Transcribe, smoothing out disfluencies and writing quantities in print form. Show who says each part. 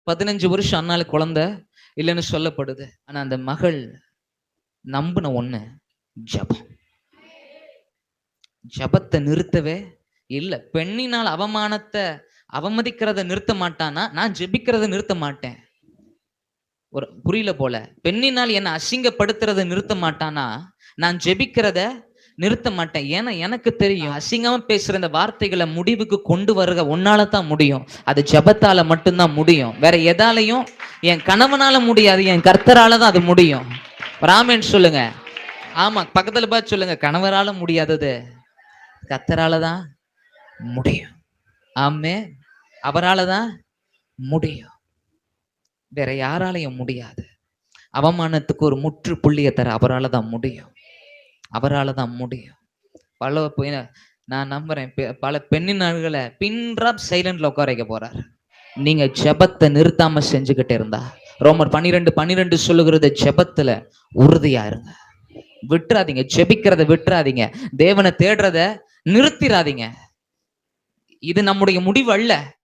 Speaker 1: 15 வருஷம் அண்ணால குழந்தை இல்லைன்னு சொல்லப்படுது. ஆனா அந்த மகள் நம்பின ஒண்ணு ஜபம். ஜபத்தை நிறுத்தவே இல்ல. பெண்ணினால் அவமானத்தை அவமதிக்கிறத நிறுத்த மாட்டானா, நான் ஜெபிக்கிறத நிறுத்த மாட்டேன். ஒரு புரியல போல. பெண்ணினால் என்ன அசிங்கப்படுத்துறத நிறுத்த மாட்டானா, நான் ஜெபிக்கிறத நிறுத்த மாட்டேன். ஏன்னா எனக்கு தெரியும், அசிங்கமா பேசுற இந்த வார்த்தைகளை முடிவுக்கு கொண்டு வருக உன்னால தான் முடியும். அது ஜபத்தால மட்டும்தான் முடியும். வேற எதாலையும் என் கணவனால முடியாது, என் கர்த்தரால தான் அது முடியும். ராமன் சொல்லுங்க. ஆமா, பக்கத்துல பார்த்து சொல்லுங்க, கணவரால முடியாதது கர்த்தரால தான் முடியும். ஆமே, அவரால தான் முடியும். வேற யாராலையும் முடியாது. அவமானத்துக்கு ஒரு முற்றுப்புள்ளியை தர அவரால தான் முடியும். அவரால தான் முடியும். நான் நம்புறேன், பல பெண்ணினர்களை பின்ட்ராப் சைலண்ட்ல உட்கார வைக்க போறார். நீங்க ஜெபத்தை நிறுத்தாம செஞ்சுக்கிட்டே இருந்தா. ரோமர் 12:12 சொல்லுகிறது, ஜெபத்துல உறுதியா இருங்க. விட்டுறாதீங்க, ஜெபிக்கிறத விட்டுறாதீங்க, தேவனை தேடுறத நிறுத்திராதீங்க. இது நம்முடைய முடிவு அல்ல.